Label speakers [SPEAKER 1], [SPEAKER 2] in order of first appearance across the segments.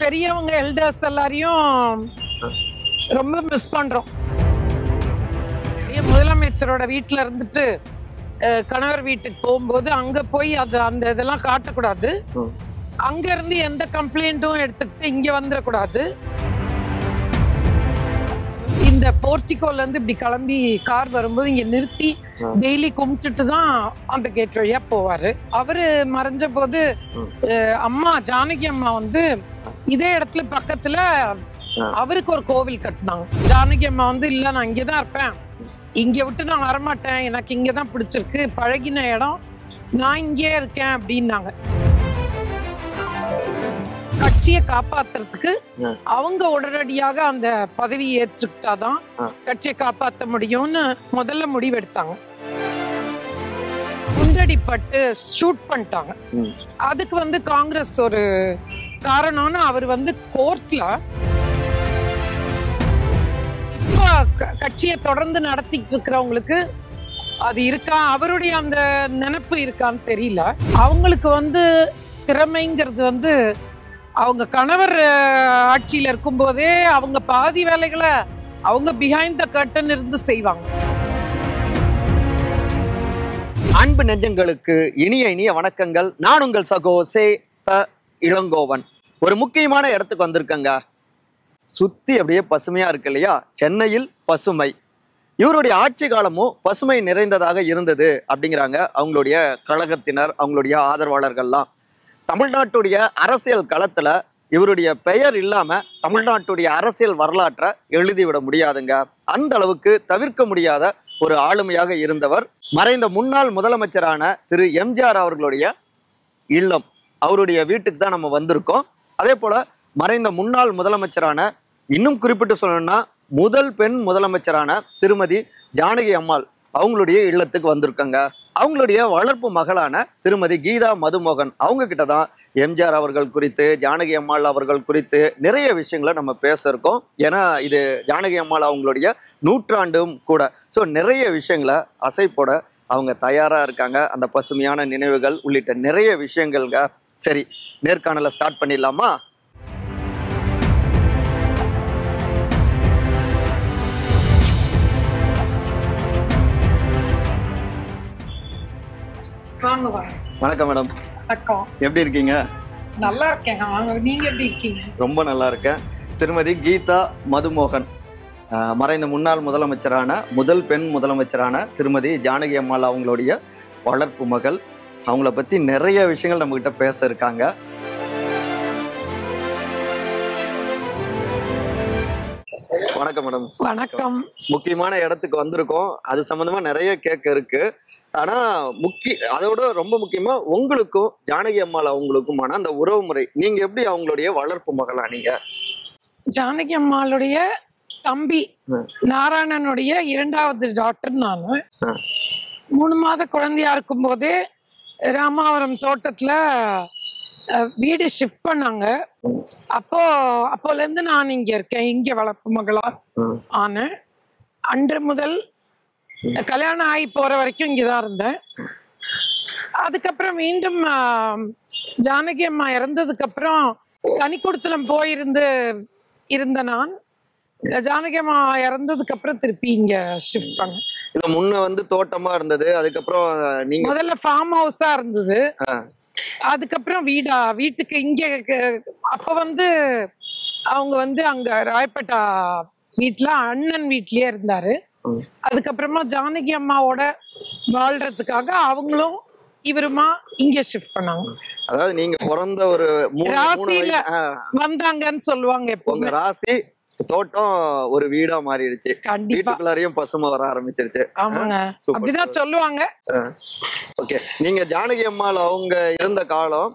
[SPEAKER 1] பெரியவங்க எல்டர்ஸ் எல்லாரையும் ரொம்ப மிஸ் பண்றோம். முதலமைச்சரோட வீட்டுல இருந்துட்டு கணவர் வீட்டுக்கு போகும்போது அங்க போய் அந்த இதெல்லாம் காட்டக்கூடாது. அங்க இருந்து எந்த கம்ப்ளைண்ட்டும் எடுத்துக்கிட்டு இங்க வந்துடக்கூடாது. இந்த போர்ட்டிகோல இருந்து இப்படி கிளம்பி கார் வரும்போது இங்க நிறுத்தி டெய்லி கும்பிட்டுட்டு தான் அந்த கேட் வழியா போவாரு. அவரு மறைஞ்ச போது அம்மா ஜானகி அம்மா வந்து இதே இடத்துல பக்கத்துல அவருக்கு ஒரு கோவில் கட்டினாங்க. ஜானகி அம்மா வந்து இல்ல நான் இங்கதான் இருப்பேன், இங்க விட்டு நான் வரமாட்டேன், எனக்கு இங்கதான் பிடிச்சிருக்கு, பழகின இடம், நான் இங்கே இருக்கேன் அப்படின்னாங்க. கட்சியை காப்பாத்துறதுக்கு அவங்க உடனடியாக அந்த பதவி ஏற்றுக்கிட்டாதான் கட்சியை காப்பாற்ற முடியும்னு முதல்ல முடிவெடுத்தாங்க. குண்டடிப்பட்டு ஷூட் பண்ணிட்டாங்க. அதுக்கு வந்து காங்கிரஸ் ஒரு காரணம்னு அவர் வந்து கோர்ட்ல இப்ப கட்சியை தொடர்ந்து நடத்திட்டு இருக்கிறவங்களுக்கு அது இருக்கா, அவருடைய அந்த நினைப்பு இருக்கான்னு தெரியல. அவங்களுக்கு வந்து திறமைங்கிறது வந்து அவங்க கணவர் ஆட்சியில இருக்கும் போதே அவங்க பாதி வேலைகளை அவங்க பிஹைண்ட் த கர்டன் இருந்து செய்வாங்க.
[SPEAKER 2] அன்பு நெஞ்சங்களுக்கு இனிய இனிய வணக்கங்கள். நான் உங்கள் சகோ சே இளங்கோவன். ஒரு முக்கியமான இடத்துக்கு வந்திருக்கங்க. சுத்தி அப்படியே பசுமையா இருக்கு இல்லையா? சென்னையில் பசுமை. இவருடைய ஆட்சி காலமும் பசுமை நிறைந்ததாக இருந்தது அப்படிங்கிறாங்க அவங்களுடைய கழகத்தினர், அவங்களுடைய ஆதரவாளர்கள்லாம். தமிழ்நாட்டுடைய அரசியல் களத்துல இவருடைய பெயர் இல்லாம தமிழ்நாட்டுடைய அரசியல் வரலாற்றை எழுதிவிட முடியாதுங்க. அந்த அளவுக்கு தவிர்க்க முடியாத ஒரு ஆளுமையாக இருந்தவர் மறைந்த முன்னாள் முதலமைச்சரான திரு எம்ஜிஆர் அவர்களுடைய இல்லம், அவருடைய வீட்டுக்கு தான் நம்ம வந்திருக்கோம். அதே போல மறைந்த முன்னாள் முதலமைச்சரான, இன்னும் குறிப்பிட்டு சொல்லணும்னா முதல் பெண் முதலமைச்சரான திருமதி ஜானகி அம்மாள் அவங்களுடைய இல்லத்துக்கு வந்திருக்காங்க. அவங்களுடைய வளர்ப்பு மகளான திருமதி கீதா மதுமோகன் அவங்க கிட்ட தான் எம்ஜிஆர் அவர்கள் குறித்து, ஜானகி அம்மாள் அவர்கள் குறித்து நிறைய விஷயங்களை நம்ம பேச இருக்கோம். ஏன்னா இது ஜானகி அம்மாள் அவங்களுடைய நூற்றாண்டும் கூட. ஸோ நிறைய விஷயங்களை அசைப்போட அவங்க தயாரா இருக்காங்க. அந்த பசுமையான நினைவுகள் உள்ளிட்ட நிறைய விஷயங்கள்ங்க. சரி, நேர்காணலை ஸ்டார்ட் பண்ணிடலாமா? வணக்கம் மேடம்.
[SPEAKER 1] வணக்கம்.
[SPEAKER 2] எப்படி இருக்கீங்க?
[SPEAKER 1] நல்லா இருக்கேன். நீங்க எப்படி இருக்கீங்க?
[SPEAKER 2] ரொம்ப நல்லா இருக்கேன். திருமதி கீதா மதுமோகன், மறைந்த முன்னாள் முதலமைச்சரான முதல் பெண் முதலமைச்சரான திருமதி ஜானகி அம்மாள் அவங்களுடைய வளர்ப்பு மகள். அவங்கள பத்தி நிறைய விஷயங்கள் நம்ம கிட்ட பேச இருக்காங்க. வணக்கம் மேடம்.
[SPEAKER 1] வணக்கம்.
[SPEAKER 2] முக்கியமான இடத்துக்கு வந்திருக்கோம். அது சம்பந்தமா நிறைய கேட்க இருக்கு. ஆனா அதோட ரொம்ப முக்கியமா உங்களுக்கும் ஜானகி அம்மாள் அவங்களுக்குமான அந்த உறவு முறை, நீங்க எப்படி அவங்களுடைய வளர்ப்பு மகளா? நீங்க
[SPEAKER 1] ஜானகி அம்மாளுடைய தம்பி நாராயணனுடைய இரண்டாவது டாக்டர். நானு 3 மாத குழந்தையா இருக்கும் போதே ராமாவரம் தோட்டத்துல வீடு ஷிஃப்ட் பண்ணாங்க. அப்போல இருந்து நான் இங்க இருக்கேன். இங்க வளர்ப்பு மகளா ஆனேன். அன்று முதல் கல்யாணம் ஆகி போற வரைக்கும் இங்கதான் இருந்தேன். அதுக்கப்புறம் மீண்டும் ஜானகி அம்மா இறந்ததுக்கு அப்புறம் தனிக்குடித்தனம் இருந்த நான் ஜானகி அம்மா இறந்ததுக்கு அப்புறம் திருப்பி இங்க ஷிஃப்ட் பண்ணேன்.
[SPEAKER 2] இல்ல, முன்ன வந்து தோட்டமா இருந்தது, அதுக்கப்புறம் நீங்க
[SPEAKER 1] முதல்ல ஃபார்ம் ஹவுஸா இருந்தது, அதுக்கப்புறம் வீட்டுக்கு இங்க. அப்ப வந்து அவங்க வந்து அங்க ராயப்பேட்டா வீட்டுல அண்ணன் வீட்லயே இருந்தாரு. அதுக்கப்புறமா ஜானகி அம்மாவோட வாழ்றதுக்காக அவங்களும் இவருமா இங்க ஷிஃப்ட் பண்ணாங்க.
[SPEAKER 2] அதாவது நீங்க பிறந்த ஒரு
[SPEAKER 1] ராசியில வந்தாங்கன்னு சொல்லுவாங்க.
[SPEAKER 2] எப்போ ராசி தோட்டம் ஒரு வீடா மாறிடுச்சு. வீட்டுக்குள்ளாரையும் பசுமை வர ஆரம்பிச்சிருச்சு.
[SPEAKER 1] ஆமாங்க, அப்படிதான் சொல்லுவாங்க.
[SPEAKER 2] ஓகே, நீங்க ஜானகி அம்மாள் அவங்க இருந்த காலம்,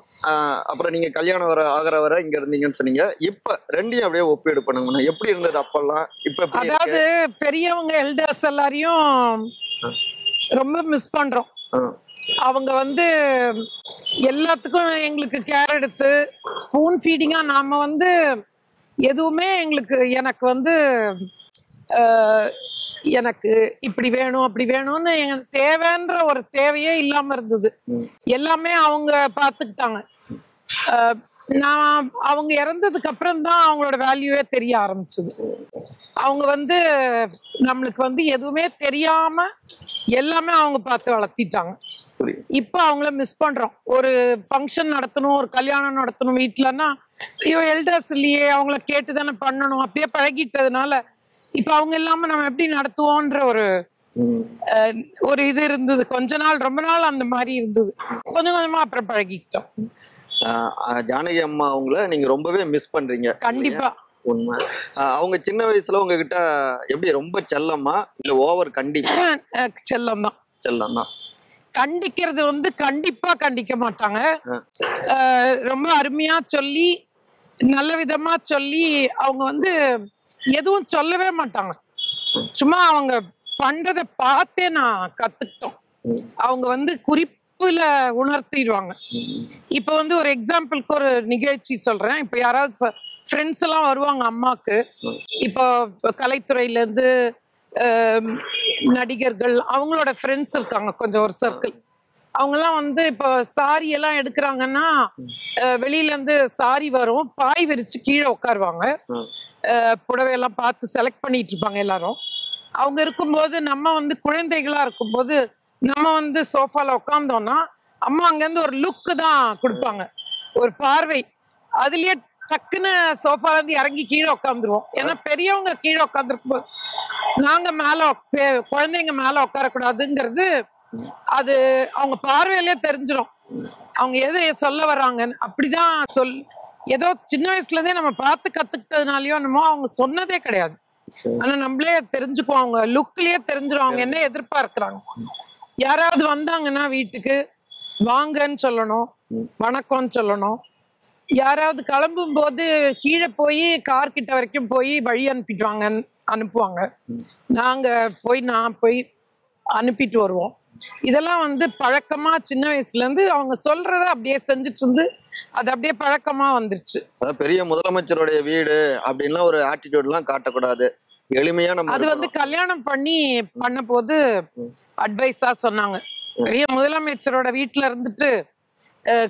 [SPEAKER 2] அப்புறம் நீங்க கல்யாணம் ஆகிற வர இங்க இருந்தீங்கன்னு சொன்னீங்க. இப்ப ரெண்டையும் அப்படியே ஒப்பீடு பண்ணுங்க. எப்படி இருந்தது அப்பெல்லாம், இப்ப?
[SPEAKER 1] அதாவது பெரியவங்க எல்டர்ஸ் எல்லாரையும் ரொம்ப மிஸ் பண்றோம். அவங்க வந்து எல்லாத்துக்கும் எங்களுக்கு கேர் எடுத்து ஸ்பூன் ஃபீடிங்கா நாம வந்து எதுவுமே எனக்கு வந்து எனக்கு இப்படி வேணும் அப்படி வேணும்னு தேவைன்ற ஒரு தேவையே இல்லாம இருந்தது. எல்லாமே அவங்க பாத்துக்கிட்டாங்க. நான் அவங்க இறந்ததுக்கு அப்புறம் தான் அவங்களோட வேல்யூவே தெரிய ஆரம்பிச்சது. அவங்க வந்து நம்மளுக்கு வந்து எதுவுமே தெரியாம எல்லாமே அவங்க பார்த்து வளர்த்திட்டாங்க. இப்ப அவங்கள மிஸ் பண்றோம். ஒரு ஃபங்க்ஷன் நடத்தணும், ஒரு கல்யாணம் நடத்தணும் வீட்டுலன்னா, ஐயோ எல்டர்ஸ் இல்லையே, அவங்கள கேட்டுதானே பண்ணணும், அப்படியே பழகிட்டதுனால இப்ப அவங்க இல்லாம நம்ம எப்படி நடத்துவோன்ற ஒரு இது இருந்தது. கொஞ்ச நாள், ரொம்ப நாள் அந்த மாதிரி இருந்தது. கொஞ்சம் கொஞ்சமா அப்புறம் பழகிக்கிட்டோம்.
[SPEAKER 2] ஜானகி அம்மா அவங்கள நீங்க ரொம்பவே மிஸ் பண்றீங்க.
[SPEAKER 1] கண்டிப்பா.
[SPEAKER 2] உண்மை. அவங்க சின்ன வயசுல உங்ககிட்ட எப்படி ரொம்ப செல்லமா இல்ல ஓவர் கண்டிப்பா?
[SPEAKER 1] செல்லம் தான்.
[SPEAKER 2] செல்லம் தான்.
[SPEAKER 1] கண்டிக்கிறது வந்து கண்டிப்பா கண்டிக்க மாட்டாங்க. ரொம்ப அருமையா சொல்லி, நல்ல விதமா சொல்லி, அவங்க வந்து எதுவும் சொல்லவே மாட்டாங்க. சும்மா அவங்க பண்றத பார்த்தே நான் கத்துக்கிட்டோம். அவங்க வந்து குறிப்புல உணர்த்திடுவாங்க. இப்ப வந்து ஒரு எக்ஸாம்பிளுக்கு ஒரு நிகழ்ச்சி சொல்றேன். இப்ப யாராவது ஃப்ரெண்ட்ஸ் எல்லாம் வருவாங்க அம்மாக்கு. இப்போ கலைத்துறையில இருந்து நடிகர்கள், அவங்களோட ஃப்ரெண்ட்ஸ் இருக்காங்க கொஞ்சம், ஒரு சர்க்கிள். அவங்கெல்லாம் வந்து இப்போ சாரி எல்லாம் எடுக்கிறாங்கன்னா, வெளியில இருந்து சாரி வரும், பாய் விரிச்சு கீழே உட்காருவாங்க. புடவையெல்லாம் பார்த்து செலக்ட் பண்ணிட்டு இருப்பாங்க எல்லாரும். அவங்க இருக்கும்போது, நம்ம வந்து குழந்தைகளா இருக்கும்போது நம்ம வந்து சோஃபால உட்காந்தோம்னா அம்மா அங்கேருந்து ஒரு லுக்கு தான் கொடுப்பாங்க, ஒரு பார்வை. அதுலயே டக்குன்னு சோஃபால இருந்து இறங்கி கீழே உட்காந்துருவோம். ஏன்னா பெரியவங்க கீழே உட்காந்துருக்கும் போது நாங்க மேல, குழந்தைங்க மேல உட்காரக்கூடாதுங்கிறது அது அவங்க பார்வையிலே தெரிஞ்சிடும், அவங்க எதை சொல்ல வர்றாங்கன்னு. அப்படிதான் ஏதோ சின்ன வயசுல இருந்தே நம்ம பார்த்து கத்துக்கிட்டதுனாலயோ என்னமோ அவங்க சொன்னதே கிடையாது. ஆனா நம்மளே தெரிஞ்சுக்குவோம், அவங்க லுக்லயே தெரிஞ்சிடும் அவங்க என்ன எதிர்பார்க்கிறாங்க. யாராவது வந்தாங்கன்னா வீட்டுக்கு வாங்கன்னு சொல்லணும், வணக்கம்னு சொல்லணும். யாராவது கிளம்பும் போது கீழே போய் கார் கிட்ட வரைக்கும் போய் வழி அனுப்பிட்டுவாங்கன்னு அனுப்புவாங்க. நான் போய் அனுப்பிட்டு வருவோம். இதெல்லாம் வந்து பழக்கமா சின்ன வயசுல இருந்து அவங்க சொல்றத அப்படியே செஞ்சுட்டு இருந்து அது அப்படியே பழக்கமா வந்துருச்சு.
[SPEAKER 2] பெரிய முதலமைச்சருடைய வீடு அப்படின்லாம் ஒரு ஆட்டிடியூட் எல்லாம் காட்டக்கூடாது, எளிமையா நம்ம. அது
[SPEAKER 1] வந்து கல்யாணம் பண்ண போது அட்வைஸா சொன்னாங்க. பெரிய முதலமைச்சரோட வீட்டுல இருந்துட்டு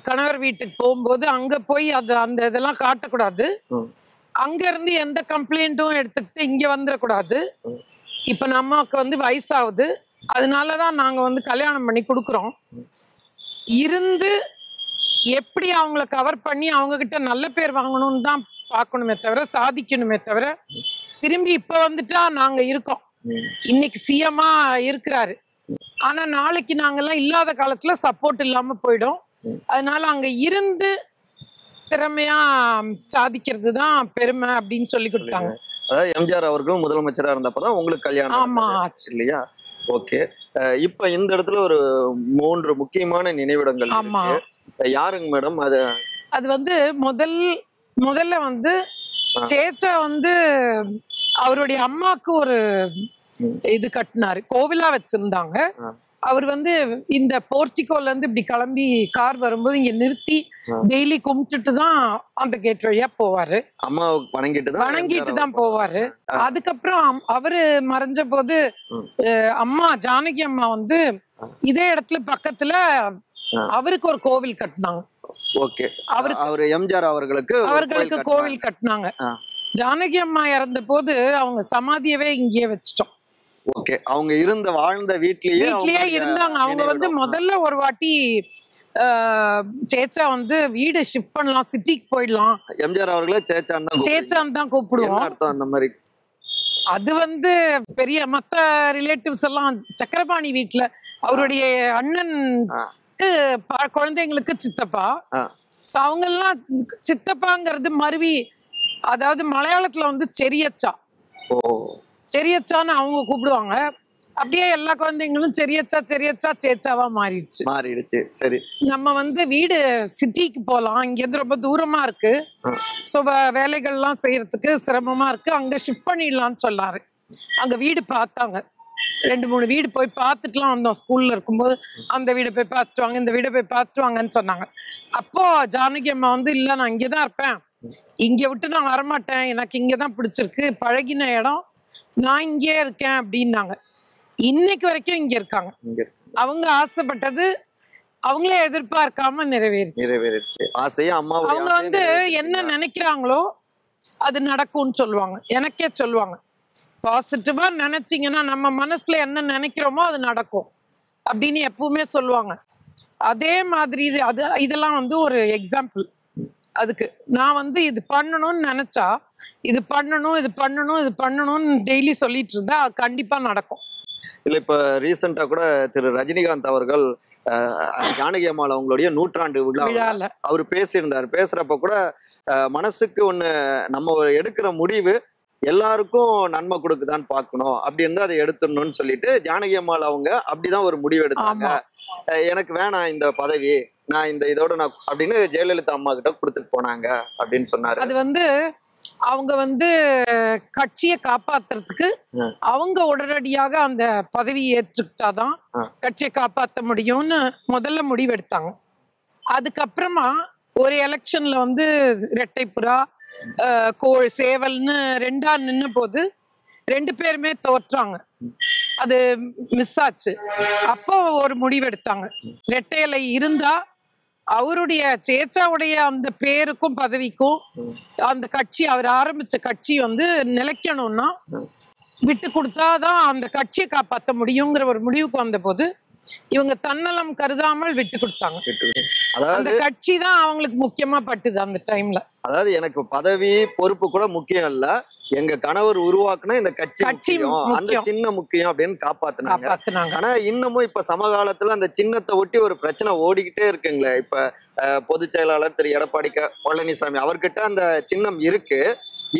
[SPEAKER 1] கணவர் வீட்டுக்கு போகும்போது அங்க போய் அந்த இதெல்லாம் காட்டக்கூடாது, அங்க இருந்து எந்த கம்ப்ளைண்ட்டும் எடுத்துக்கிட்டு இங்க வந்துடக்கூடாது. இப்ப நமக்கு வந்து வயசாகுது, அதனாலதான் நாங்க வந்து கல்யாணம் பண்ணி கொடுக்குறோம். இருந்து எப்படி அவங்கள கவர் பண்ணி அவங்க கிட்ட நல்ல பேர் வாங்கணும்னு தான் பார்க்கணுமே தவிர, சாதிக்கணுமே தவிர, திரும்பி இப்ப வந்துட்டா நாங்க இருக்கோம். இன்னைக்கு சிஎம்மா இருக்கிறாரு, ஆனா நாளைக்கு நாங்கெல்லாம் இல்லாத காலத்துல சப்போர்ட் இல்லாம போயிடும். அதனால அங்க இருந்து திறமையா சாதிக்கிறது தான் பெருமை அப்படின்னு சொல்லி கொடுத்தாங்க.
[SPEAKER 2] அதாவது எம்ஜிஆர் அவர்களும் முதலமைச்சரா இருந்தப்பதான் உங்களுக்கு கல்யாணம் இல்லையா? ஓகே. இப்ப இந்த இடத்துல ஒரு 3 முக்கியமான நினைவிடங்கள் யாருங்க மேடம்?
[SPEAKER 1] அது வந்து முதல்ல வந்து சேச்சா வந்து அவருடைய அம்மாக்கு ஒரு இது கட்டினாரு, கோவிலா வச்சிருந்தாங்க. அவர் வந்து இந்த போர்ட்டிகோல இருந்து இப்படி கிளம்பி கார் வரும்போது இங்க நிறுத்தி டெய்லி கும்பிட்டுட்டு தான் அந்த கேட் வழியா போவாரு.
[SPEAKER 2] அம்மாவுக்கு வணங்கிட்டு தான்
[SPEAKER 1] போவாரு. அதுக்கப்புறம் அவரு மறைஞ்ச போது அம்மா ஜானகி அம்மா வந்து இதே இடத்துல பக்கத்துல அவருக்கு ஒரு கோவில் கட்டினாங்க.
[SPEAKER 2] ஓகே. அவரு எம்ஜிஆர் அவர்களுக்கு
[SPEAKER 1] கோவில் கட்டினாங்க. ஜானகி அம்மா இறந்த போது அவங்க சமாதியவே இங்கேயே வச்சிட்டோம்.
[SPEAKER 2] ஓகே. அவங்க வாழ்ந்த வீட்லயே இருந்தாங்க.
[SPEAKER 1] அவங்க வந்து முதல்ல ஒரு வாட்டி சேச்சா வந்து வீடு ஷிஃப்ட் பண்ணலாம், சிட்டிக்கு போயிடலாம்,
[SPEAKER 2] எம்ஜிஆர் அவர்களே
[SPEAKER 1] சேச்சான் தான் கூப்பிடுவோம்.
[SPEAKER 2] அந்த மாதிரி
[SPEAKER 1] அது வந்து பெரிய மத்த ரிலேட்டிவ்ஸ் எல்லாம் சக்கரபாணி வீட்டுல அவருடைய அண்ணனுக்கு குழந்தைங்களுக்கு சித்தப்பா. அவங்க எல்லாம் சித்தப்பாங்கிறது மருவி, அதாவது மலையாளத்துல வந்து செரியச்சான்னு அவங்க கூப்பிடுவாங்க. அப்படியே எல்லா குழந்தைங்களும் செரியச்சா சேச்சாவா மாறிடுச்சு.
[SPEAKER 2] சரி,
[SPEAKER 1] நம்ம வந்து வீடு சிட்டிக்கு போலாம், இங்க இருந்து ரொம்ப தூரமா இருக்கு, சோ வேலைகள்லாம் செய்யறதுக்கு சிரமமா இருக்கு, அங்க ஷிஃப்ட் பண்ணிடலாம்னு சொன்னாரு. அங்க வீடு பார்த்தாங்க, 2-3 வீடு போய் பார்த்துட்டுலாம் வந்தோம். ஸ்கூல்ல இருக்கும்போது அந்த வீடை போய் பார்த்துட்டு வாங்க, இந்த வீடை போய் பார்த்துட்டு வாங்கன்னு சொன்னாங்க. அப்போ ஜானகி அம்மா வந்து இல்ல, நான் இங்கதான் இருப்பேன், இங்க விட்டு நான் வரமாட்டேன், எனக்கு இங்கதான் பிடிச்சிருக்கு, பழகின இடம், நான் இங்கே இருக்கேன் அப்படின்னாங்க. இன்னைக்கு வரைக்கும் இங்க இருக்காங்க. அவங்க ஆசைப்பட்டது அவங்களே எதிர்பார்க்காம
[SPEAKER 2] நிறைவேறிச்சு ஆசையா அம்மா.
[SPEAKER 1] அவங்க வந்து என்ன நினைக்கிறாங்களோ அது நடக்கும்னு சொல்லுவாங்க. எனக்கே சொல்லுவாங்க, பாசிட்டிவா நினைச்சீங்கன்னா நம்ம மனசுல என்ன நினைக்கிறோமோ அது நடக்கும் அப்படின்னு எப்பவுமே சொல்லுவாங்க. அதே மாதிரி இதெல்லாம் வந்து ஒரு எக்ஸாம்பிள். அதுக்கு நான் வந்து இது பண்ணணும்னு நினைச்சா இது பண்ணணும்னு டெய்லி சொல்லிட்டு இருந்தா கண்டிப்பா நடக்கும்.
[SPEAKER 2] இல்ல இப்ப ரீசெண்டா கூட திரு ரஜினிகாந்த் அவர்கள் ஜானகி அம்மாள் அவங்களுடைய 100ஆண்டு விழால அவர் பேசியிருந்தார். பேசுறப்ப கூட மனசுக்கு ஒண்ணு நம்ம எடுக்கிற முடிவு எல்லாருக்கும் நன்மை கொடுக்குதான்னு பாக்கணும், அப்படி இருந்தா அதை எடுத்துடணும்னு சொல்லிட்டு ஜானகி அம்மாள் அவங்க அப்படிதான் ஒரு முடிவு எடுத்தாங்க. எனக்கு வேணாம் இந்த பதவி, நான் இந்த இதோட நான் அப்படின்னு ஜெயலலிதா அம்மா கிட்ட கொடுத்துட்டு போனாங்க அப்படின்னு சொன்னாரு.
[SPEAKER 1] அது வந்து அவங்க வந்து கட்சியை காப்பாத்துறதுக்கு அவங்க உடனடியாக அந்த பதவி ஏற்றுக்கிட்டாதான் கட்சியை காப்பாற்ற முடியும்னு முதல்ல முடிவெடுத்தாங்க. அதுக்கப்புறமா ஒரு எலெக்ஷன்ல வந்து ரெட்டைப்புறா சேவல்னு ரெண்டா நின்ன போது 2 பேருமே தோற்றாங்க. அது மிஸ் ஆச்சு. அப்போ ஒரு முடிவெடுத்தாங்க, ரெட்டையிலை இருந்தா அவருடைய சேச்சாவுடைய அந்த பேருக்கும் பதவிக்கும் அந்த கட்சி அவர் ஆரம்பிச்ச கட்சி வந்து நிலைக்கணும்னா விட்டு கொடுத்தாதான் அந்த கட்சியை காப்பாற்ற முடியுங்கிற ஒரு முடிவுக்கு வந்த போது இவங்க தன்னலம் கருதாமல் விட்டு கொடுத்தாங்க. அந்த கட்சி தான் அவங்களுக்கு முக்கியமா பட்டுது அந்த டைம்ல.
[SPEAKER 2] அதாவது எனக்கு பதவி பொறுப்பு கூட முக்கியம் இல்ல, எங்க கணவர் உருவாக்குனா இந்த கட்சி அந்த சின்ன முக்கியம் அப்படின்னு காப்பாத்தினாங்க. ஆனா இன்னமும் இப்ப சமகாலத்துல அந்த சின்னத்தை ஒட்டி ஒரு பிரச்சனை ஓடிக்கிட்டே இருக்குங்களே. இப்ப பொதுச் செயலாளர் திரு எடப்பாடி பழனிசாமி அவர்கிட்ட அந்த சின்னம் இருக்கு,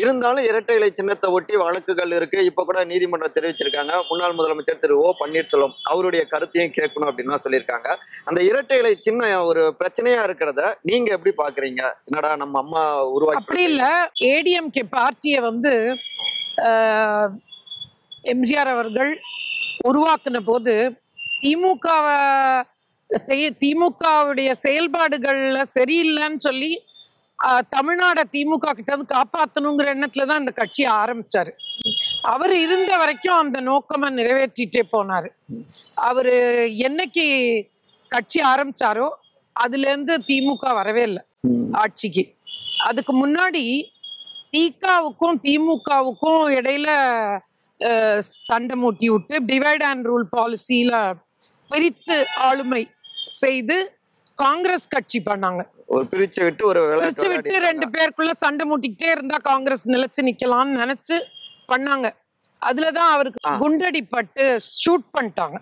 [SPEAKER 2] இருந்தாலும் இரட்டை இலை சின்னத்தை ஒட்டி வழக்குகள் இருக்கு. இப்ப கூட நீதிமன்றம் தெரிவிச்சிருக்காங்க. முன்னாள் முதலமைச்சர் திரு ஓ பன்னீர்செல்வம் அவருடைய கருத்தையும் கேட்கணும் அப்படின்னு சொல்லியிருக்காங்க. அந்த இரட்டை இலை சின்னம் ஒரு பிரச்சனையா இருக்கிறத நீங்க எப்படி பாக்குறீங்க? என்னடா நம்ம அம்மா உருவாக்கி
[SPEAKER 1] அப்படி இல்ல, ஏடிஎம்கே பார்ட்டியை வந்து எம்ஜிஆர் அவர்கள் உருவாக்குன போது திமுகவுடைய செயல்பாடுகள்ல சரியில்லைன்னு சொல்லி தமிழ்நாடு திமுக கிட்ட வந்து காப்பாற்றணுங்கிற எண்ணத்துலதான் இந்த கட்சியை ஆரம்பிச்சாரு. அவர் இருந்த வரைக்கும் அந்த நோக்கமா நிறைவேற்றிட்டே போனாரு. அவரு என்னைக்கு கட்சி ஆரம்பிச்சாரோ அதுல இருந்து திமுக வரவே இல்லை ஆட்சிக்கு. அதுக்கு முன்னாடி திகாவுக்கும் திமுகவுக்கும் இடையில சண்டை மூட்டி விட்டு டிவைட் அண்ட் ரூல் பாலிசியில பிரித்து ஆளுமை செய்து காங்கிரஸ் கட்சி பண்ணாங்க.
[SPEAKER 2] பிரிச்சு விட்டு
[SPEAKER 1] 2 பேருக்குள்ள சண்டை மூட்டிக்கிட்டே இருந்தா காங்கிரஸ் நிலைச்சு நிக்கலாம்னு நினைச்சு பண்ணாங்க. அதுலதான் அவருக்கு குண்டடிப்பட்டு ஷூட் பண்ணிட்டாங்க.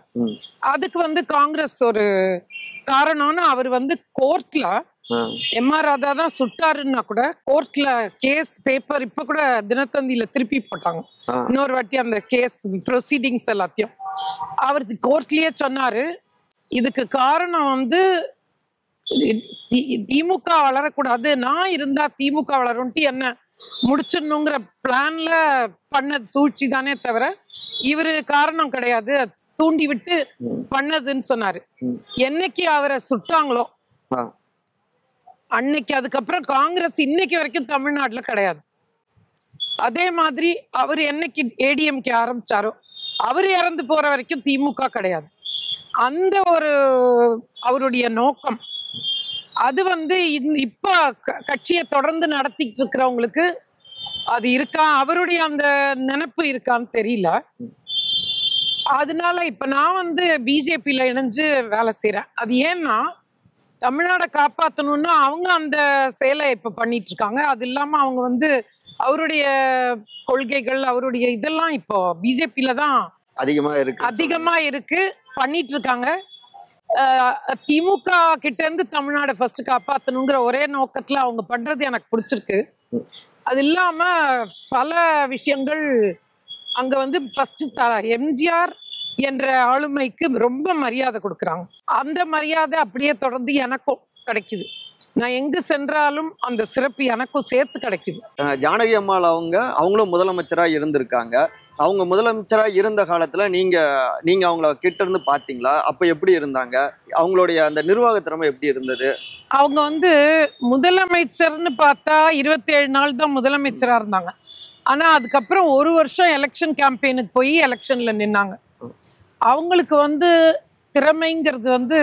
[SPEAKER 1] அதுக்கு வந்து காங்கிரஸ் ஒரு காரணம்னு அவர் வந்து கோர்ட்ல எம்ஆர் ராதா தான் சுட்டாருன்னா கூட கோர்ட்ல கேஸ் பேப்பர் இப்ப கூட தினத்தந்தியில திருப்பி போட்டாங்க. இன்னொரு வாட்டி அந்த கேஸ் ப்ரொசீடிங்ஸ் எல்லாத்தையும் அவர் கோர்ட்லயே சொன்னாரு, இதுக்கு காரணம் வந்து திமுக வளரக்கூடாது, நான் இருந்தா திமுக வளரும்ட்டு என்ன முடிச்சிடணுங்கிற பிளான்ல பண்ணது சூழ்ச்சி தானே தவிர இவரு காரணம் கிடையாது, தூண்டி விட்டு பண்ணதுன்னு சொன்னாரு. என்னைக்கு அவரை சுட்டாங்களோ அன்னைக்கு அதுக்கப்புறம் காங்கிரஸ் இன்னைக்கு வரைக்கும் தமிழ்நாட்டுல கிடையாது. அதே மாதிரி அவர் என்னைக்கு ஏடிஎம்கே ஆரம்பிச்சாரோ அவர் இறந்து போற வரைக்கும் திமுக கிடையாது. அந்த ஒரு அவருடைய நோக்கம் அது வந்து இப்ப கட்சியை தொடர்ந்து நடத்திட்டு இருக்கிறவங்களுக்கு அது இருக்கா, அவருடைய அந்த நினைப்பு இருக்கான்னு தெரியல. அதனால இப்ப நான் வந்து பிஜேபியில இணைஞ்சு வேலை செய்யறேன். அது ஏன்னா தமிழ்நாடை காப்பாற்றணும்னா அவங்க அந்த செயலை இப்ப பண்ணிட்டு இருக்காங்க. அது இல்லாம அவங்க வந்து அவருடைய கொள்கைகள் அவருடைய இதெல்லாம் இப்போ பிஜேபியில தான் அதிகமா இருக்கு பண்ணிட்டு இருக்காங்க. திமுக கிட்ட இருந்து தமிழ்நாடு ஃபர்ஸ்ட் காப்பாற்றணுங்கிற ஒரே நோக்கத்துல அவங்க பண்றது எனக்கு பிடிச்சிருக்கு. அது இல்லாம பல விஷயங்கள் அங்க வந்து ஃபர்ஸ்ட் எம்ஜிஆர் என்ற ஆளுமைக்கு ரொம்ப மரியாதை கொடுக்குறாங்க. அந்த மரியாதை அப்படியே தொடர்ந்து எனக்கும் கிடைக்குது. நான் எங்க சென்றாலும் அந்த சிறப்பு எனக்கும் சேர்த்து கிடைக்குது.
[SPEAKER 2] ஜானகி அம்மாள் அவங்களும் முதலமைச்சரா இருந்திருக்காங்க. அவங்க முதலமைச்சரா இருந்த காலத்துல நீங்க அவங்கள கிட்ட இருந்து பாத்தீங்களா? அப்ப எப்படி இருந்தாங்க? அவங்களுடைய அந்த நிர்வாக திறமை எப்படி இருந்தது?
[SPEAKER 1] அவங்க வந்து முதலமைச்சர்னு பார்த்தா 27 நாள் தான் முதலமைச்சரா இருந்தாங்க. ஆனா அதுக்கப்புறம் 1 வருஷம் எலெக்ஷன் கேம்பெயினுக்கு போய் எலெக்ஷன்ல நின்னாங்க. அவங்களுக்கு வந்து திறமைங்கிறது வந்து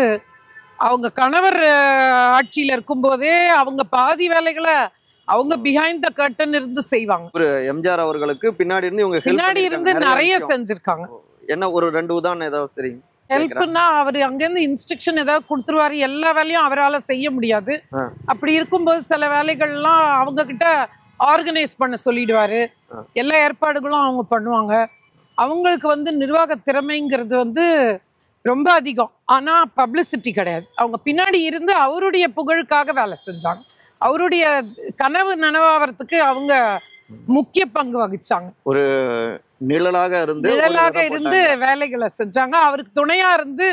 [SPEAKER 1] அவங்க கணவர் ஆட்சியில இருக்கும்போதே அவங்க பாதி வேலைகளை அவங்க பிஹைண்ட் த கர்டன் இருந்து செய்வாங்க.
[SPEAKER 2] ஒரு எம்ஜிஆர் அவர்களுக்கு பின்னாடி இருந்து இவங்க
[SPEAKER 1] பின்னாடி இருந்து நிறைய செஞ்சிருக்காங்க.
[SPEAKER 2] என்ன ஒரு 2 உதாரணம் ஏதாவது தெரியும்?
[SPEAKER 1] ஹெல்ப்னா அவரு அங்கிருந்து இன்ஸ்ட்ரக்ஷன் ஏதாவது கொடுத்துருவாரு. எல்லா வேலையும் அவரால் செய்ய முடியாது. அப்படி இருக்கும்போது சில வேலைகள்லாம் அவங்க கிட்ட ஆர்கனைஸ் பண்ண சொல்லிடுவாரு. எல்லா ஏற்பாடுகளும் அவங்க பண்ணுவாங்க. அவங்களுக்கு வந்து நிர்வாக திறமைங்கிறது ரொம்ப அதிகம். ஆனா பப்ளிசிட்டி கிடையாது. அவங்க பின்னாடி இருந்து அவருடைய புகழுக்காக வேலை செஞ்சாங்க. அவருடைய கனவு நனவாகிறதுக்கு அவங்க முக்கிய பங்கு வகிச்சாங்க.
[SPEAKER 2] ஒரு நிழலாக இருந்து
[SPEAKER 1] வேலைகளை செஞ்சாங்க. அவருக்கு துணையா இருந்து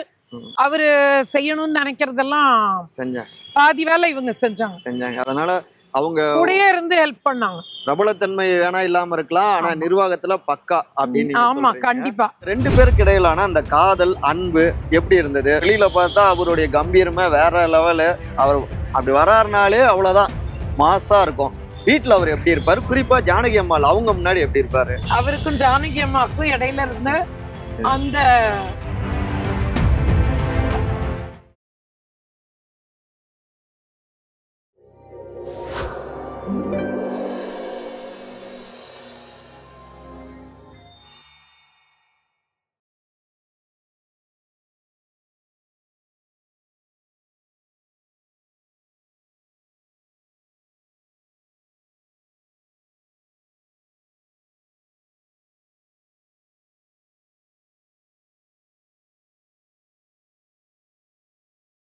[SPEAKER 1] அவரு செய்யணும்னு நினைக்கிறதெல்லாம் செஞ்சாங்க. பாதி வேலை இவங்க செஞ்சாங்க.
[SPEAKER 2] அதனால அவங்க
[SPEAKER 1] கூடயே இருந்து ஹெல்ப் பண்ணாங்க.
[SPEAKER 2] பிரபலத்தன்மை வேணா இல்லாம இருக்கலாம், ஆனா நிர்வாகத்துல பக்கா அப்படின்னு.
[SPEAKER 1] ஆமா, கண்டிப்பா.
[SPEAKER 2] 2 பேருக்கு இடையிலான அந்த காதல் அன்பு எப்படி இருந்தது? வெளியில பார்த்தா அவருடைய கம்பீரமே வேற லெவலு. அவர் அப்படி வராருனாலே அவ்வளவுதான் மாசா இருக்கும். வீட்டுல அவர் எப்படி இருப்பாரு? குறிப்பா ஜானகி அம்மாள் அவங்க முன்னாடி எப்படி இருப்பாரு?
[SPEAKER 1] அவருக்கும் ஜானகி அம்மாவுக்கும் இடையில இருந்த அந்த